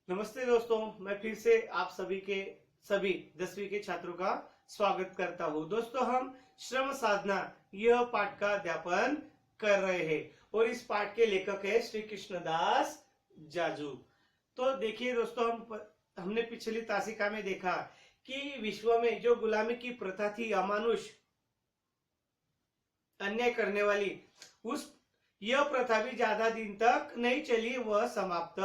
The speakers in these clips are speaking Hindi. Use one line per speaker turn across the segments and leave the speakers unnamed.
नमस्ते दोस्तों, मैं फिर से आप सभी 10वीं के छात्रों का स्वागत करता हूं। दोस्तों, हम श्रम साधना यह पाठ का अध्यापन कर रहे हैं और इस पाठ के लेखक है श्री कृष्णदास जाजू। तो देखिए दोस्तों, हमने पिछली तासिका में देखा कि विश्व में जो गुलामी की प्रथा थी, अमानुष अन्याय करने वाली, यह प्रथा भी ज्यादा दिन तक नहीं चली, वह समाप्त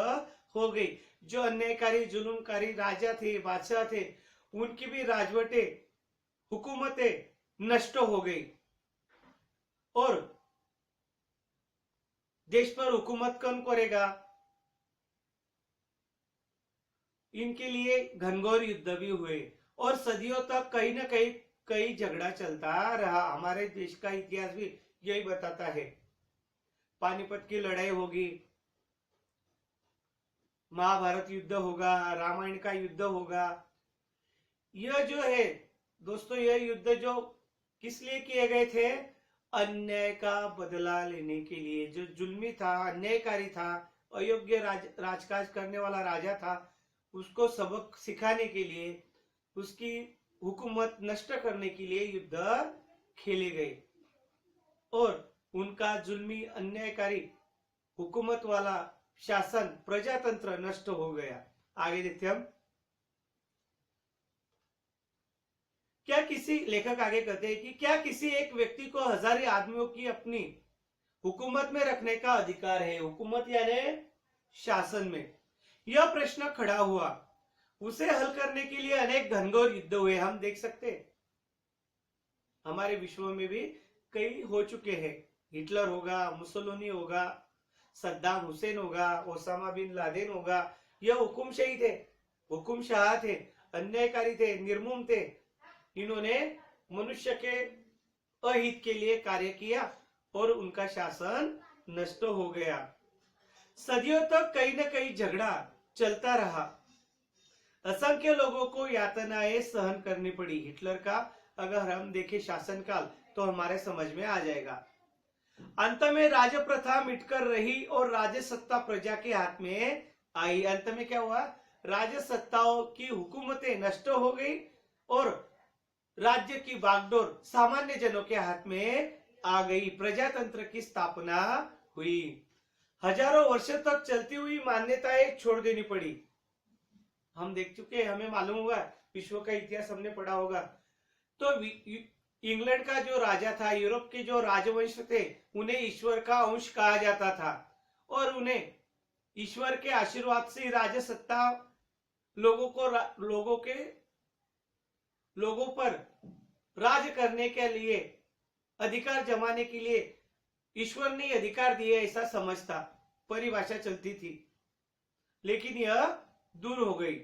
हो गई। जो अन्यायकारी जुलूमकारी राजा थे, बादशाह थे, उनकी भी राजवटें, हुकूमतें नष्ट हो गई और देश पर हुकूमत कौन करेगा, इनके लिए घनघोर युद्ध भी हुए और सदियों तक कहीं ना कहीं झगड़ा चलता रहा। हमारे देश का इतिहास भी यही बताता है। पानीपत की लड़ाई होगी, महाभारत युद्ध होगा, रामायण का युद्ध होगा। यह जो है दोस्तों, यह युद्ध जो किस लिए किए गए थे? अन्याय का बदला लेने के लिए। जो जुल्मी था, अन्यायकारी था, अयोग्य राजकाज करने वाला राजा था, उसको सबक सिखाने के लिए, उसकी हुकूमत नष्ट करने के लिए युद्ध खेले गए और उनका जुल्मी अन्यायकारी हुकूमत वाला शासन, प्रजातंत्र नष्ट हो गया। आगे देखते हम। क्या किसी लेखक आगे कहते हैं कि क्या किसी एक व्यक्ति को हजारों आदमियों की अपनी हुकूमत में रखने का अधिकार है? हुकूमत यानी शासन में यह प्रश्न खड़ा हुआ। उसे हल करने के लिए अनेक घनघोर युद्ध हुए। हम देख सकते हैं हमारे विश्व में भी कई हो चुके हैं। हिटलर होगा, मुसोलिनी होगा, सद्दाम हुसैन होगा, ओसामा बिन लादेन होगा। यह हुकुमशाही थे, हुकुमशाह थे, अन्यायकारी थे, निर्मम थे। इन्होंने मनुष्य के अहित के लिए कार्य किया और उनका शासन नष्ट हो गया। सदियों तक कहीं ना कहीं झगड़ा चलता रहा। असंख्य लोगों को यातनाएं सहन करनी पड़ी। हिटलर का अगर हम देखें शासनकाल तो हमारे समझ में आ जाएगा। अंत में राज प्रथा मिटकर रही और राज्य सत्ता प्रजा के हाथ में आई। अंत में क्या हुआ? राज्य सत्ताओं की हुकूमतें नष्ट हो गई और राज्य की बागडोर सामान्य जनों के हाथ में आ गई। प्रजातंत्र की स्थापना हुई। हजारों वर्षों तक चलती हुई मान्यताएं छोड़ देनी पड़ी। हम देख चुके, हमें मालूम हुआ, विश्व का इतिहास हमने पढ़ा होगा। तो इंग्लैंड का जो राजा था, यूरोप के जो राजवंश थे, उन्हें ईश्वर का अंश कहा जाता था और उन्हें ईश्वर के आशीर्वाद से राज सत्ता लोगों पर राज करने के लिए, अधिकार जमाने के लिए ईश्वर ने अधिकार दिए, ऐसा समझता, परिभाषा चलती थी। लेकिन यह दूर हो गई।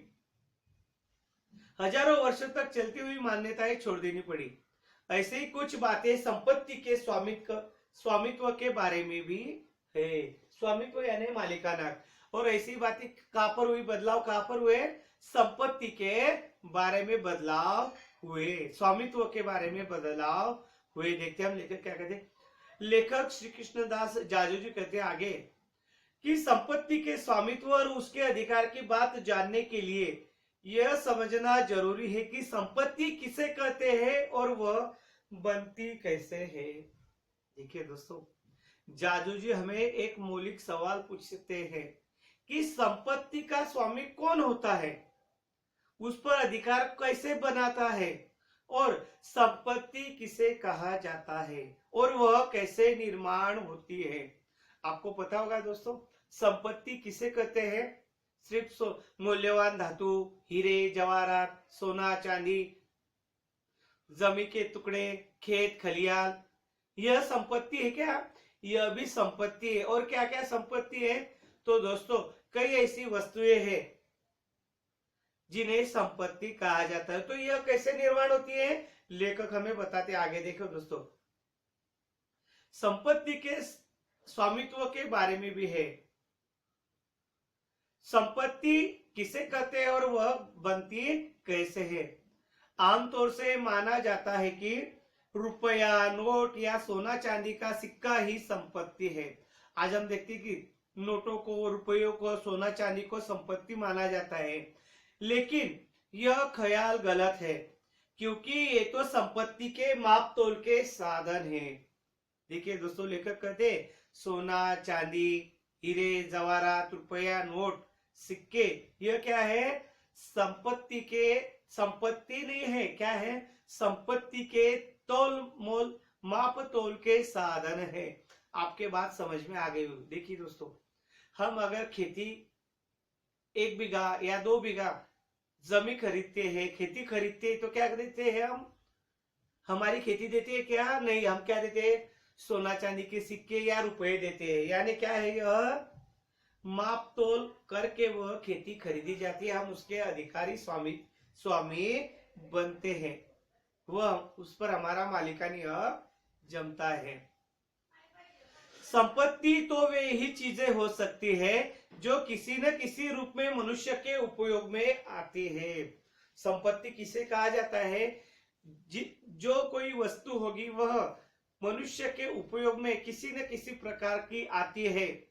हजारों वर्षों तक चलती हुई मान्यताएं छोड़ देनी पड़ी। ऐसे ही कुछ बातें संपत्ति के स्वामित्व के बारे में भी है। स्वामित्व यानी मालिकाना। और ऐसी बातें कहां पर हुई? बदलाव कहां पर हुए? संपत्ति के बारे में बदलाव हुए, स्वामित्व के बारे में बदलाव हुए। देखते हम लेखक क्या कहते हैं। लेखक श्री कृष्णदास जाजू जी कहते हैं आगे कि संपत्ति के स्वामित्व और उसके अधिकार की बात जानने के लिए यह समझना जरूरी है कि संपत्ति किसे कहते हैं और वह बनती कैसे है। देखिए दोस्तों, जाजू जी हमें एक मौलिक सवाल पूछते हैं कि संपत्ति का स्वामी कौन होता है, उस पर अधिकार कैसे बनाता है और संपत्ति किसे कहा जाता है और वह कैसे निर्माण होती है। आपको पता होगा दोस्तों, संपत्ति किसे कहते हैं? सिर्फ मूल्यवान धातु, हीरे जवाहरात, सोना चांदी, जमीन के टुकड़े, खेत खलियान, यह संपत्ति है क्या? यह भी संपत्ति है। और क्या क्या संपत्ति है? तो दोस्तों, कई ऐसी वस्तुएं हैं जिन्हें संपत्ति कहा जाता है। तो यह कैसे निर्माण होती है? लेखक हमें बताते आगे। देखो दोस्तों, संपत्ति के स्वामित्व के बारे में भी है। संपत्ति किसे कहते हैं और वह बनती कैसे है? आमतौर से माना जाता है कि रुपया, नोट या सोना चांदी का सिक्का ही संपत्ति है। आज हम देखते हैं कि नोटों को, रुपयों को, सोना चांदी को संपत्ति माना जाता है, लेकिन यह ख्याल गलत है, क्योंकि ये तो संपत्ति के माप तोल के साधन है। देखिए दोस्तों, लेखक कहते सोना चांदी, हीरे जवाहरात, रुपया, नोट, सिक्के, यह क्या है? संपत्ति नहीं है, क्या है? संपत्ति के तोल मोल, माप तोल के साधन है। आपके बात समझ में आ गई होगी। देखिए दोस्तों, हम अगर खेती 1 बीघा या 2 बीघा जमीन खरीदते हैं, खेती खरीदते हैं, तो क्या खरीदते हैं हम? हमारी खेती देते हैं क्या? नहीं, हम क्या देते हैं? सोना चांदी के सिक्के या रुपए देते हैं। यानी क्या है? यह माप तोल करके वह खेती खरीदी जाती है, हम उसके अधिकारी स्वामी बनते हैं, वह उस पर हमारा मालिकानी हक जमता है। संपत्ति तो वे ही चीजें हो सकती है जो किसी न किसी रूप में मनुष्य के उपयोग में आती है। संपत्ति किसे कहा जाता है? जो कोई वस्तु होगी वह मनुष्य के उपयोग में किसी न किसी प्रकार की आती है,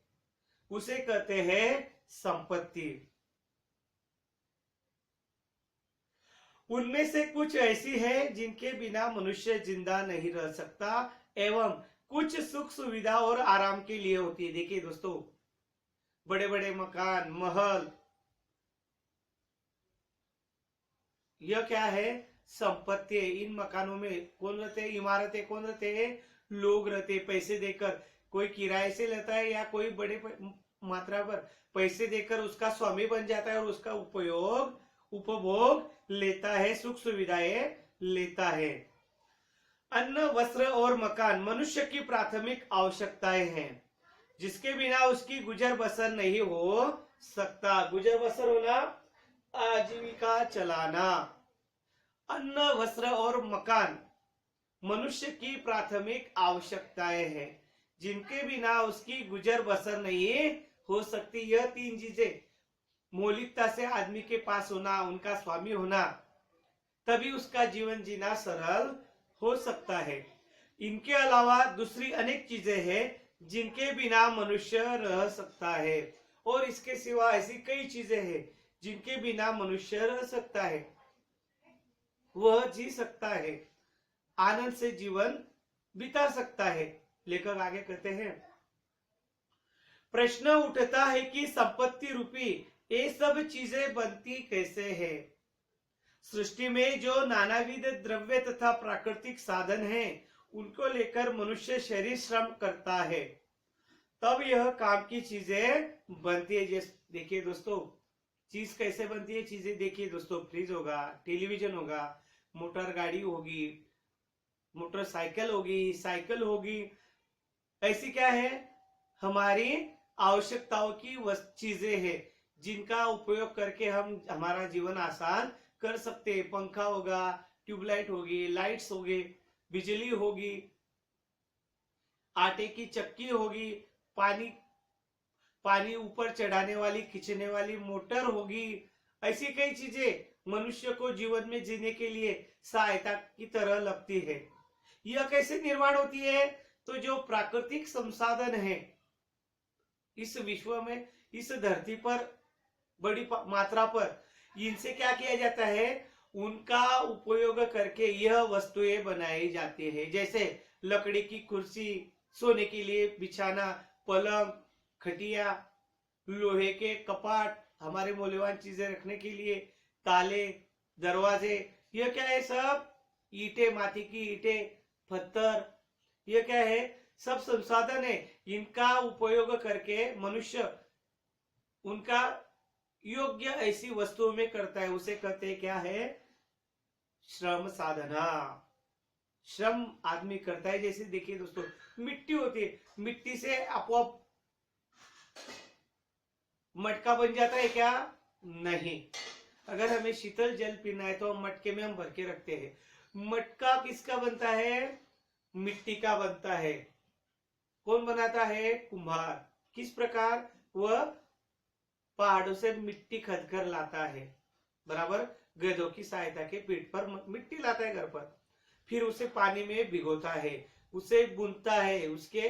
उसे कहते हैं संपत्ति। उनमें से कुछ ऐसी है जिनके बिना मनुष्य जिंदा नहीं रह सकता, एवं कुछ सुख सुविधा और आराम के लिए होती है। देखिए दोस्तों, बड़े बड़े मकान, महल, यह क्या है? संपत्ति है। इन मकानों में कौन रहते हैं? इमारतें कौन रहते हैं? लोग रहते हैं। पैसे देकर कोई किराए से लेता है या कोई बड़े मात्रा पर पैसे देकर उसका स्वामी बन जाता है और उसका उपभोग लेता है, सुख सुविधाएं लेता है। अन्न, वस्त्र और मकान मनुष्य की प्राथमिक आवश्यकताएं हैं, जिसके बिना उसकी गुजर बसर नहीं हो सकता। गुजर बसर होना, आजीविका चलाना। अन्न, वस्त्र और मकान मनुष्य की प्राथमिक आवश्यकताएं हैं, जिनके बिना उसकी गुजर बसर नहीं हो सकती। यह 3 चीजें मौलिकता से आदमी के पास होना, उनका स्वामी होना, तभी उसका जीवन जीना सरल हो सकता है। इनके अलावा दूसरी अनेक चीजें हैं जिनके बिना मनुष्य रह सकता है, और इसके सिवा ऐसी कई चीजें हैं जिनके बिना मनुष्य रह सकता है, वह जी सकता है, आनंद से जीवन बिता सकता है। लेखक आगे कहते हैं, प्रश्न उठता है कि संपत्ति रूपी ये सब चीजें बनती कैसे है? सृष्टि में जो नानाविध द्रव्य तथा प्राकृतिक साधन हैं, उनको लेकर मनुष्य शरीर श्रम करता है, तब यह काम की चीजें बनती है। जैसे देखिए दोस्तों, चीज कैसे बनती है? चीजें देखिए दोस्तों, फ्रिज होगा, टेलीविजन होगा, मोटर गाड़ी होगी, मोटरसाइकिल होगी, साइकिल होगी, ऐसी क्या है? हमारी आवश्यकताओं की चीजें हैं, जिनका उपयोग करके हम हमारा जीवन आसान कर सकते हैं। पंखा होगा, ट्यूबलाइट होगी, लाइट्स होगी, बिजली होगी, आटे की चक्की होगी, पानी ऊपर चढ़ाने वाली, खींचने वाली मोटर होगी। ऐसी कई चीजें मनुष्य को जीवन में जीने के लिए सहायता की तरह लगती है। यह कैसे निर्माण होती है? तो जो प्राकृतिक संसाधन है इस विश्व में, इस धरती पर बड़ी मात्रा पर, इनसे क्या किया जाता है? उनका उपयोग करके यह वस्तुएं बनाई जाती है। जैसे लकड़ी की कुर्सी, सोने के लिए बिछाना, पलंग, खटिया, लोहे के कपाट, हमारे मूल्यवान चीजें रखने के लिए ताले, दरवाजे, यह क्या है? सब ईंटें, माटी की ईंटें, पत्थर, यह क्या है? सब संसाधन है। इनका उपयोग करके मनुष्य उनका योग्य ऐसी वस्तुओं में करता है, उसे कहते हैं क्या है? श्रम साधना। श्रम आदमी करता है। जैसे देखिए दोस्तों, मिट्टी होती है, मिट्टी से आपोआप मटका बन जाता है क्या? नहीं। अगर हमें शीतल जल पीना है तो हम मटके में भर के रखते हैं। मटका किसका बनता है? मिट्टी का बनता है। कौन बनाता है? कुम्हार। किस प्रकार? वह पहाड़ों से मिट्टी खद कर लाता है, बराबर, गधों की सहायता के पीठ पर मिट्टी लाता है घर पर, फिर उसे पानी में भिगोता है, उसे बुनता है, उसके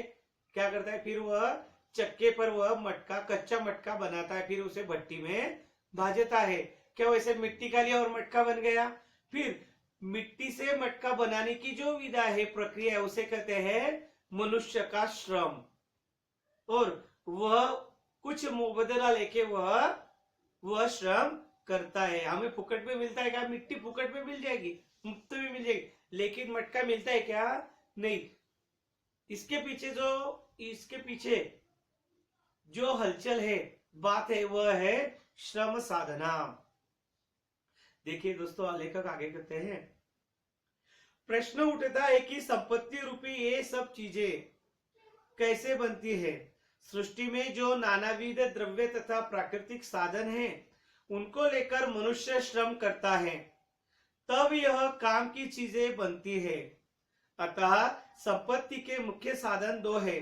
क्या करता है? फिर वह चक्के पर वह मटका, कच्चा मटका बनाता है, फिर उसे भट्टी में भाजता है। क्या वैसे मिट्टी का लिया और मटका बन गया? फिर मिट्टी से मटका बनाने की जो विधा है, प्रक्रिया है, उसे कहते हैं मनुष्य का श्रम। और वह कुछ मुबदला लेके वह श्रम करता है। हमें फुकट में मिलता है क्या? मिट्टी फुकट में मिल जाएगी, मुफ्त में मिल जाएगी, लेकिन मटका मिलता है क्या? नहीं। इसके पीछे जो हलचल है, बात है, वह है श्रम साधना। देखिए दोस्तों, लेखक आगे कहते हैं, प्रश्न उठता है कि संपत्ति रूपी ये सब चीजें कैसे बनती है? सृष्टि में जो नानाविध द्रव्य तथा प्राकृतिक साधन हैं, उनको लेकर मनुष्य श्रम करता है, तब यह काम की चीजें बनती है। अतः संपत्ति के मुख्य साधन दो है,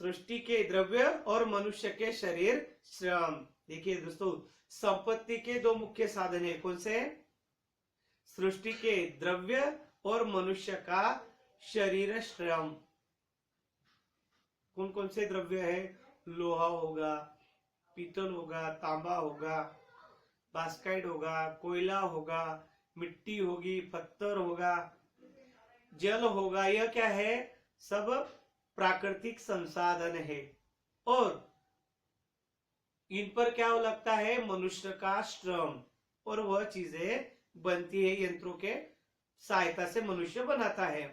सृष्टि के द्रव्य और मनुष्य के शरीर श्रम। देखिए दोस्तों, संपत्ति के दो मुख्य साधन है, कौन से? सृष्टि के द्रव्य और मनुष्य का शरीर श्रम। कौन कौन से द्रव्य है? लोहा होगा, पीतल होगा, तांबा होगा, बास्काइट होगा, कोयला होगा, मिट्टी होगी, पत्थर होगा, जल होगा। यह क्या है? सब प्राकृतिक संसाधन है, और इन पर क्या लगता है? मनुष्य का श्रम, और वह चीजें बनती है, यंत्रों के सहायता से मनुष्य बनाता है।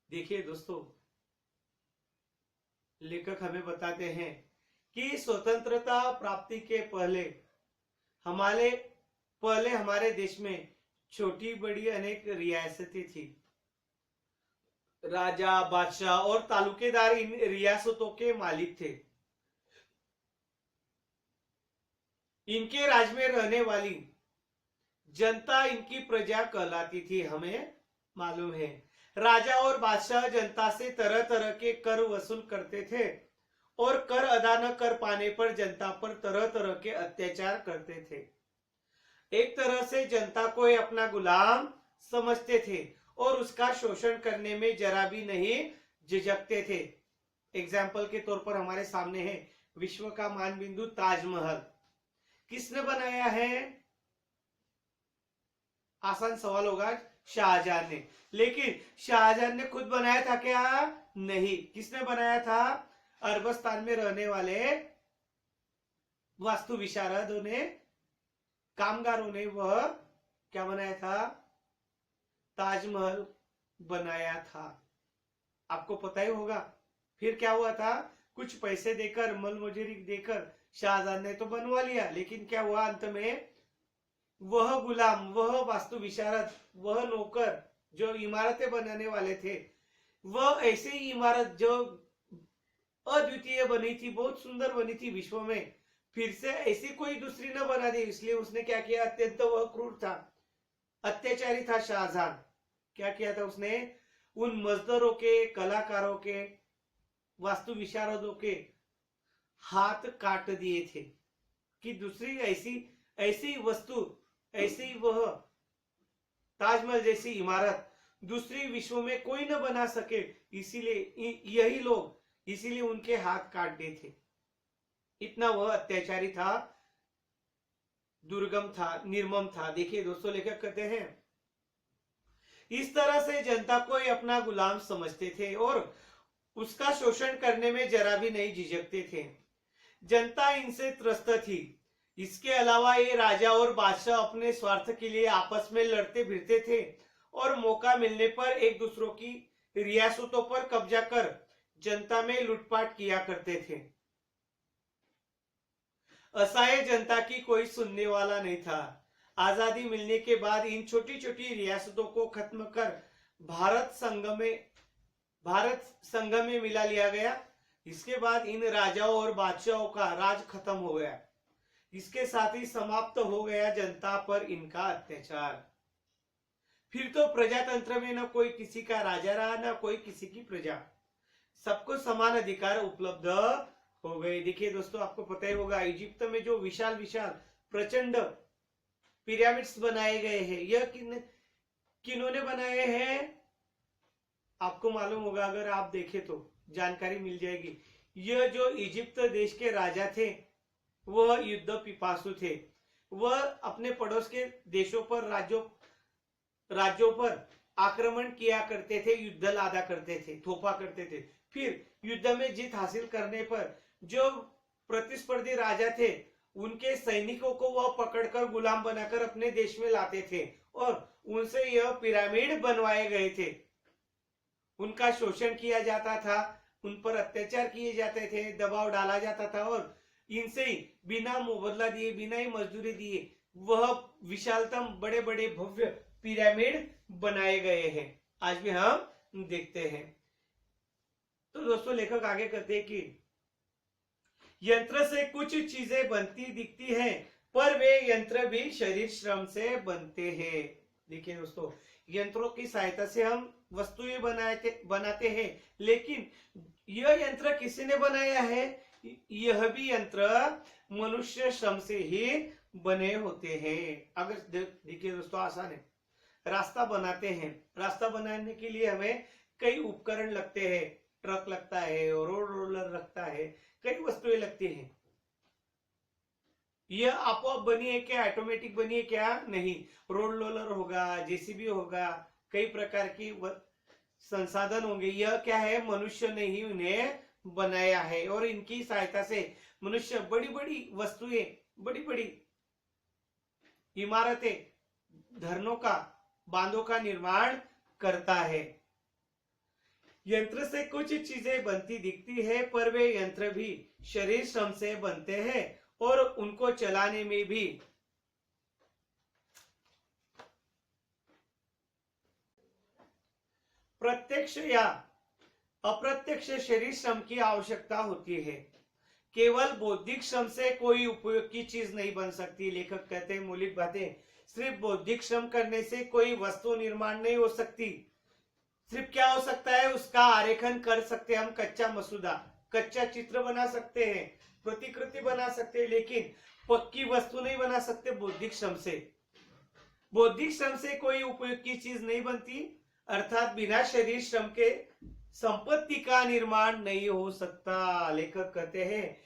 देखिए दोस्तों, लेखक हमें बताते हैं कि स्वतंत्रता प्राप्ति के पहले हमारे देश में छोटी बड़ी अनेक रियासतें थी। राजा, बादशाह और तालुकेदार इन रियासतों के मालिक थे। इनके राज में रहने वाली जनता इनकी प्रजा कहलाती थी। हमें मालूम है, राजा और बादशाह जनता से तरह तरह के कर वसूल करते थे, और कर अदा न कर पाने पर जनता पर तरह तरह के अत्याचार करते थे। एक तरह से जनता को अपना गुलाम समझते थे, और उसका शोषण करने में जरा भी नहीं झिझकते थे। एग्जाम्पल के तौर पर हमारे सामने है विश्व का मानबिंदु ताजमहल। किसने बनाया है? आसान सवाल होगा, शाहजहां ने। लेकिन शाहजहां ने खुद बनाया था क्या? नहीं। किसने बनाया था? अरबस्तान में रहने वाले वास्तु विशारदों ने, कामगारों ने, वह क्या बनाया था? ताजमहल बनाया था। आपको पता ही होगा। फिर क्या हुआ था? कुछ पैसे देकर, मल मजूरी देकर शाहजहां ने तो बनवा लिया, लेकिन क्या हुआ अंत में? वह गुलाम, वह वास्तु विशारद, वह नौकर जो इमारतें बनाने वाले थे, वह ऐसी इमारत जो अद्वितीय बनी थी, बहुत सुंदर बनी थी विश्व में, फिर से ऐसी कोई दूसरी न बना दी। इसलिए उसने क्या किया? अत्यंत वह क्रूर था, अत्याचारी था शाहजहां। क्या किया था उसने? उन मजदूरों के, कलाकारों के, वास्तु विशारदों के हाथ काट दिए थे कि दूसरी ऐसी वस्तु, ऐसी वह ताजमहल जैसी इमारत दूसरी विश्व में कोई न बना सके। इसीलिए उनके हाथ काट दिए थे। इतना वह अत्याचारी था, दुर्गम था, निर्मम था। देखिए दोस्तों, लेखक कहते हैं, इस तरह से जनता को अपना गुलाम समझते थे और उसका शोषण करने में जरा भी नहीं झिझकते थे। जनता इनसे त्रस्त थी। इसके अलावा ये राजा और बादशाह अपने स्वार्थ के लिए आपस में लड़ते भिड़ते थे, और मौका मिलने पर एक दूसरों की रियासतों पर कब्जा कर जनता में लूटपाट किया करते थे। असहाय जनता की कोई सुनने वाला नहीं था। आजादी मिलने के बाद इन छोटी छोटी रियासतों को खत्म कर भारत संघ में मिला लिया गया। इसके बाद इन राजाओं और बादशाहों का राज खत्म हो गया। इसके साथ ही समाप्त हो गया जनता पर इनका अत्याचार। फिर तो प्रजातंत्र में न कोई किसी का राजा रहा, न कोई किसी की प्रजा। सबको समान अधिकार उपलब्ध हो गए। देखिए दोस्तों, आपको पता ही होगा, इजिप्त में जो विशाल विशाल प्रचंड पिरामिड्स बनाए गए हैं, यह किन्होंने बनाए हैं? आपको मालूम होगा, अगर आप देखें तो जानकारी मिल जाएगी। यह जो इजिप्त देश के राजा थे वह युद्ध पिपासु थे। वह अपने पड़ोस के देशों पर, राज्यों पर आक्रमण किया करते थे, युद्ध लादा करते थे, थोपा करते थे। फिर युद्ध में जीत हासिल करने पर जो प्रतिस्पर्धी राजा थे उनके सैनिकों को वह पकड़कर गुलाम बनाकर अपने देश में लाते थे और उनसे यह पिरामिड बनवाए गए थे। उनका शोषण किया जाता था, उन पर अत्याचार किए जाते थे, दबाव डाला जाता था और इनसे ही बिना मुआवजा दिए, बिना ही मजदूरी दिए वह विशालतम बड़े बड़े भव्य पिरामिड बनाए गए हैं। आज भी हम देखते हैं। तो दोस्तों लेखक आगे कहते हैं कि यंत्र से कुछ चीजें बनती दिखती हैं, पर वे यंत्र भी शरीर श्रम से बनते हैं। देखिए दोस्तों, यंत्रों की सहायता से हम वस्तुएं बनाते हैं, लेकिन यह यंत्र किसी ने बनाया है? यह भी यंत्र मनुष्य श्रम से ही बने होते हैं। अगर देखिए दोस्तों, आसान है। रास्ता बनाते हैं, रास्ता बनाने के लिए हमें कई उपकरण लगते हैं, ट्रक लगता है, रोड रोलर लगता है, कई वस्तुएं लगती हैं। यह आपो आप बनी है क्या? ऑटोमेटिक बनी है क्या? नहीं। रोड रोलर होगा, जेसीबी होगा, कई प्रकार की संसाधन होंगे। यह क्या है? मनुष्य ने ही उन्हें बनाया है और इनकी सहायता से मनुष्य बड़ी बड़ी वस्तुएं, बड़ी बड़ी इमारतें, धरनों का, बांधों का निर्माण करता है। यंत्र से कुछ चीजें बनती दिखती है, पर वे यंत्र भी शरीर श्रम से बनते हैं और उनको चलाने में भी प्रत्यक्ष या अप्रत्यक्ष शरीर श्रम की आवश्यकता होती है। केवल बौद्धिक श्रम से कोई उपयोग की चीज नहीं बन सकती। लेखक कहते हैं मौलिक बातें, सिर्फ बौद्धिक श्रम करने से कोई वस्तु निर्माण नहीं हो सकती। सिर्फ क्या हो सकता है? उसका आरेखन कर सकते हैं हम, कच्चा मसूदा, कच्चा चित्र बना सकते हैं, प्रतिकृति बना सकते हैं, लेकिन पक्की वस्तु नहीं बना सकते बौद्धिक श्रम से। बौद्धिक श्रम से कोई उपयोग की चीज नहीं बनती, अर्थात बिना शरीर श्रम के संपत्ति का निर्माण नहीं हो सकता। लेखक कहते हैं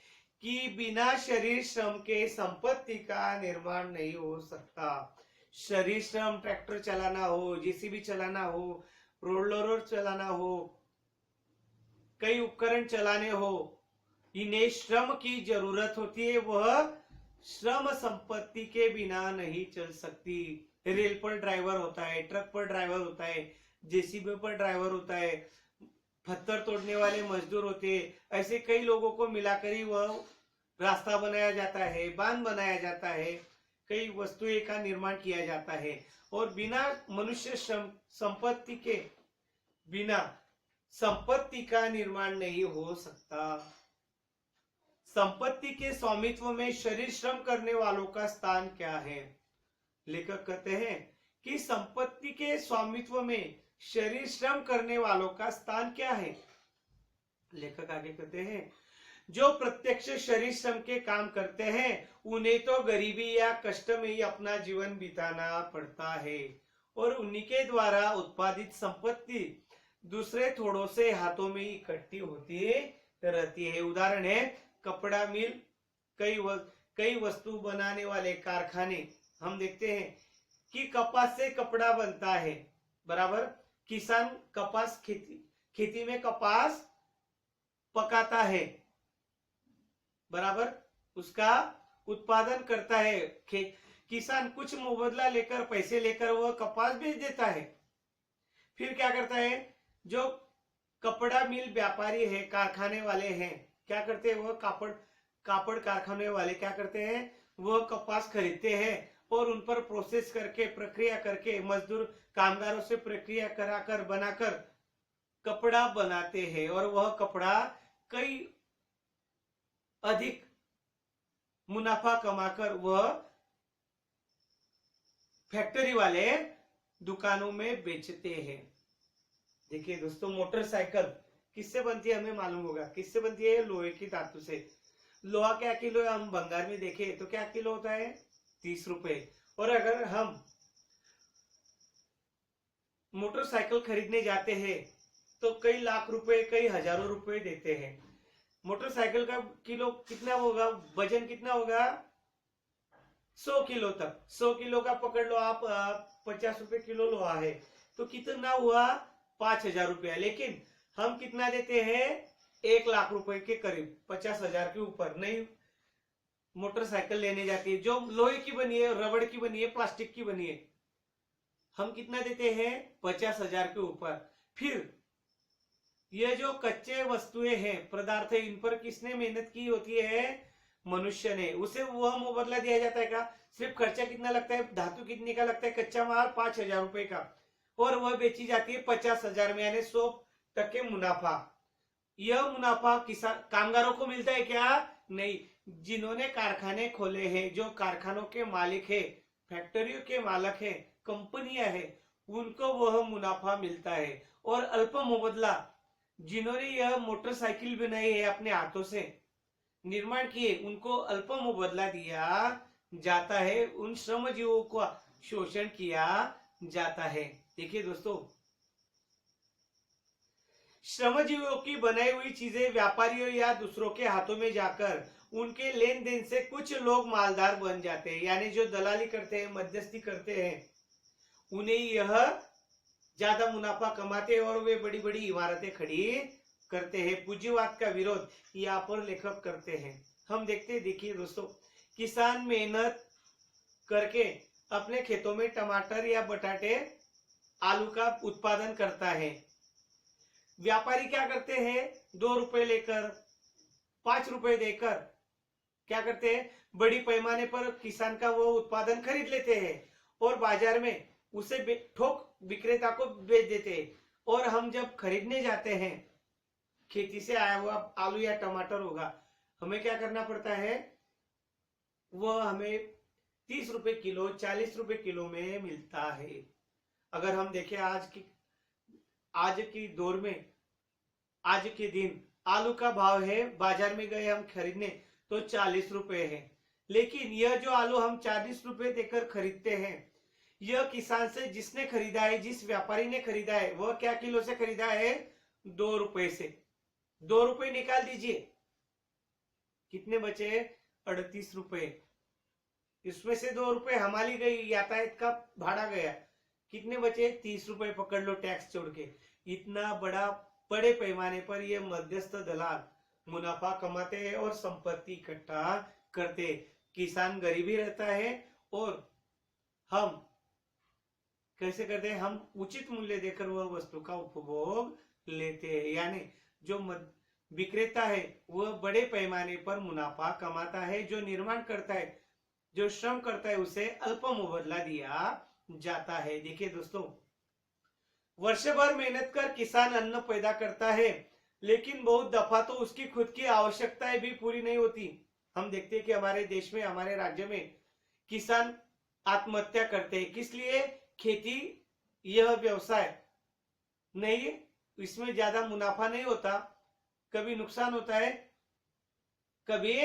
कि बिना शरीर श्रम के संपत्ति का निर्माण नहीं हो सकता। शरीर श्रम, ट्रैक्टर चलाना हो, जेसीबी चलाना हो, रोलर चलाना हो, कई उपकरण चलाने हो, इन्हें श्रम की जरूरत होती है। वह श्रम संपत्ति के बिना नहीं चल सकती। रेल पर ड्राइवर होता है, ट्रक पर ड्राइवर होता है, जेसीबी पर ड्राइवर होता है, पत्थर तोड़ने वाले मजदूर होते हैं। ऐसे कई लोगों को मिलाकर ही वह रास्ता बनाया जाता है, बांध बनाया जाता है, कई वस्तुएं का निर्माण किया जाता है। और बिना मनुष्य श्रम, संपत्ति के बिना संपत्ति का निर्माण नहीं हो सकता। संपत्ति के स्वामित्व में शरीर श्रम करने वालों का स्थान क्या है? लेखक कहते हैं कि संपत्ति के स्वामित्व में शरीर श्रम करने वालों का स्थान क्या है? लेखक आगे कहते हैं, जो प्रत्यक्ष शरीर श्रम के काम करते हैं उन्हें तो गरीबी या कष्ट में ही अपना जीवन बिताना पड़ता है और उन्हीं के द्वारा उत्पादित संपत्ति दूसरे थोड़ों से हाथों में इकट्ठी होती रहती है। उदाहरण है कपड़ा मिल, कई वस्तु बनाने वाले कारखाने। हम देखते हैं कि कपास से कपड़ा बनता है, बराबर। किसान कपास, खेती में कपास पकाता है, बराबर, उसका उत्पादन करता है। किसान कुछ मुआवजा लेकर, पैसे लेकर वह कपास बेच देता है। फिर क्या करता है? जो कपड़ा मिल व्यापारी है, कारखाने वाले हैं, क्या करते हैं? वह कापड़ कारखाने वाले क्या करते हैं? वह कपास खरीदते हैं और उन पर प्रोसेस करके, प्रक्रिया करके, मजदूर कामगारों से प्रक्रिया कराकर, बनाकर कपड़ा बनाते हैं और वह कपड़ा कई अधिक मुनाफा कमाकर वह फैक्ट्री वाले दुकानों में बेचते हैं। देखिए दोस्तों, मोटरसाइकिल किससे बनती है? हमें मालूम होगा किससे बनती है? लोहे की धातु से। लोहा क्या किलो है? हम भंगार में देखें तो क्या किलो होता है? 30 रुपए। और अगर हम मोटरसाइकिल खरीदने जाते हैं तो कई लाख रुपए, कई हजारों रुपए देते हैं। मोटरसाइकिल का किलो कितना होगा, वजन कितना होगा, 100 किलो तक। 100 किलो का पकड़ लो आप, 50 रुपए किलो लोहा है, तो कितना हुआ, 5,000 रुपया। लेकिन हम कितना देते हैं, 1 लाख रुपए के करीब, 50,000 के ऊपर नहीं मोटरसाइकिल लेने जाती है, जो लोहे की बनी है, रबड़ की बनी है, प्लास्टिक की बनी है। हम कितना देते हैं, 50,000 के ऊपर। फिर ये जो कच्चे वस्तुएं हैं, पदार्थ है, इन पर किसने मेहनत की होती है, मनुष्य ने। उसे वह मुआवजा दिया जाता है का, सिर्फ खर्चा कितना लगता है, धातु कितने का लगता है, कच्चा माल 5,000 रुपए का, और वह बेची जाती है 50,000 में, यानी 100% मुनाफा। यह मुनाफा किसान कामगारों को मिलता है क्या, नहीं। जिन्होंने कारखाने खोले हैं, जो कारखानों के मालिक है, फैक्ट्रियों के मालिक है, कंपनियां है, उनको वह मुनाफा मिलता है। और अल्प मुबदला, जिन्होंने यह मोटरसाइकिल बनाई है, अपने हाथों से निर्माण किए, उनको अल्प मुबदला दिया जाता है, उन श्रमजीवों का शोषण किया जाता है। देखिए दोस्तों, श्रमजीवियों की बनाई हुई चीजें व्यापारियों या दूसरों के हाथों में जाकर उनके लेन देन से कुछ लोग मालदार बन जाते हैं, यानी जो दलाली करते हैं, मध्यस्थी करते हैं, उन्हें यह ज्यादा मुनाफा कमाते हैं और वे बड़ी बड़ी इमारतें खड़ी करते हैं। पूंजीवाद का विरोध यहाँ पर लेखक करते हैं। हम देखते, देखिए दोस्तों, किसान मेहनत करके अपने खेतों में टमाटर या बटाटे, आलू का उत्पादन करता है। व्यापारी क्या करते हैं, 2 रुपए लेकर, 5 रुपए देकर क्या करते हैं, बड़ी पैमाने पर किसान का वो उत्पादन खरीद लेते हैं और बाजार में उसे ठोक विक्रेता को बेच देते हैं। और हम जब खरीदने जाते हैं, खेती से आया हुआ आलू या टमाटर होगा, हमें क्या करना पड़ता है, वह हमें 30 रुपए किलो, 40 रुपए किलो में मिलता है। अगर हम देखें आज की दौर में, आज के दिन आलू का भाव है, बाजार में गए हम खरीदने तो 40 रुपए है। लेकिन यह जो आलू हम 40 रुपए देकर खरीदते हैं, यह किसान से जिसने खरीदा है, जिस व्यापारी ने खरीदा है, वह क्या किलो से खरीदा है, 2 रुपए से। 2 रुपए निकाल दीजिए, कितने बचे, 38 रुपए। इसमें से 2 रुपए हमारी गई, यातायात का भाड़ा गया, कितने बचे, 30 रुपए पकड़ लो टैक्स छोड़ के। इतना बड़े पैमाने पर ये मध्यस्थ दलाल मुनाफा कमाते हैं और संपत्ति इकट्ठा करते। किसान गरीबी रहता है और हम कैसे करते हैं, हम उचित मूल्य देकर वह वस्तु का उपभोग लेते हैं। यानी जो विक्रेता है वह बड़े पैमाने पर मुनाफा कमाता है, जो निर्माण करता है, जो श्रम करता है, उसे अल्प मुबदला दिया जाता है। देखिए दोस्तों, वर्ष भर मेहनत कर किसान अन्न पैदा करता है, लेकिन बहुत दफा तो उसकी खुद की आवश्यकताएं भी पूरी नहीं होती। हम देखते हैं कि हमारे देश में, हमारे राज्य में किसान आत्महत्या करते हैं। किस लिए, खेती यह व्यवसाय नहीं, इसमें ज्यादा मुनाफा नहीं होता, कभी नुकसान होता है, कभी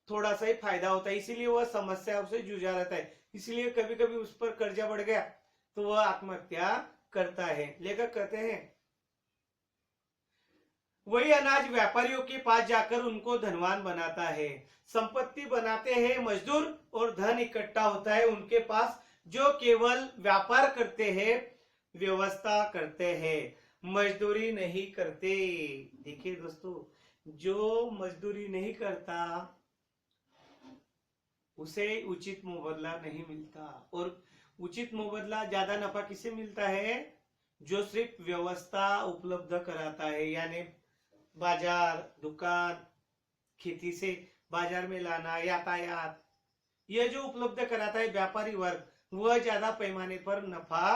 थोड़ा सा ही फायदा होता है, इसीलिए वह समस्याओं से जूझा रहता है। इसलिए कभी कभी उस पर कर्जा बढ़ गया तो वह आत्महत्या करता है। लेखक कहते हैं, वही अनाज व्यापारियों के पास जाकर उनको धनवान बनाता है। संपत्ति बनाते हैं मजदूर और धन इकट्ठा होता है उनके पास, जो केवल व्यापार करते हैं, व्यवस्था करते हैं, मजदूरी नहीं करते। देखिए दोस्तों, जो मजदूरी नहीं करता उसे उचित मुबदला नहीं मिलता। और उचित मुबदला, ज्यादा नफा किसे मिलता है, जो सिर्फ व्यवस्था उपलब्ध कराता है, यानी बाजार, दुकान, खेती से बाजार में लाना, यातायात, यह जो उपलब्ध कराता है व्यापारी वर्ग, वह ज्यादा पैमाने पर नफा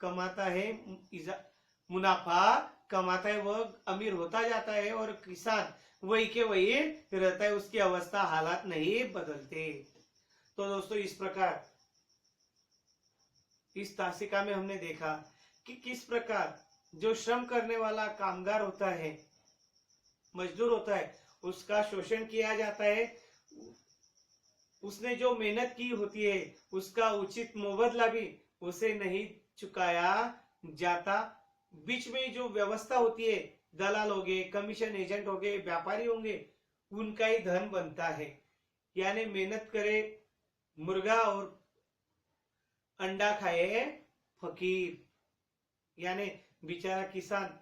कमाता है, मुनाफा कमाता है, वह अमीर होता जाता है और किसान वही के वही रहता है, उसकी अवस्था, हालात नहीं बदलते। तो दोस्तों, इस प्रकार इस तासिका में हमने देखा कि किस प्रकार जो श्रम करने वाला कामगार होता है, मजदूर होता है, उसका शोषण किया जाता है। उसने जो मेहनत की होती है उसका उचित मुबदला भी उसे नहीं चुकाया जाता। बीच में जो व्यवस्था होती है, दलाल हो गए, कमीशन एजेंट हो गए, व्यापारी होंगे, उनका ही धन बनता है। यानी मेहनत करे मुर्गा और अंडा खाए फकीर। यानी बेचारा किसान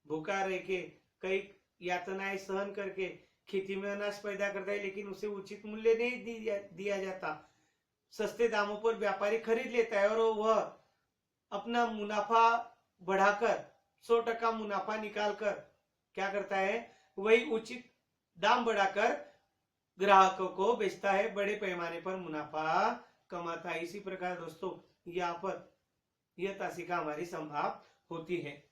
भूखा रह के कई यातनाएं सहन करके खेती में अनाज पैदा करता है, लेकिन उसे उचित मूल्य नहीं दिया जाता। सस्ते दामों पर व्यापारी खरीद लेता है और वह अपना मुनाफा बढ़ाकर 100% मुनाफा निकालकर क्या करता है, वही उचित दाम बढ़ाकर ग्राहकों को बेचता है, बड़े पैमाने पर मुनाफा कमाता है। इसी प्रकार दोस्तों यहाँ पर यह तासिका हमारी संभाव होती है।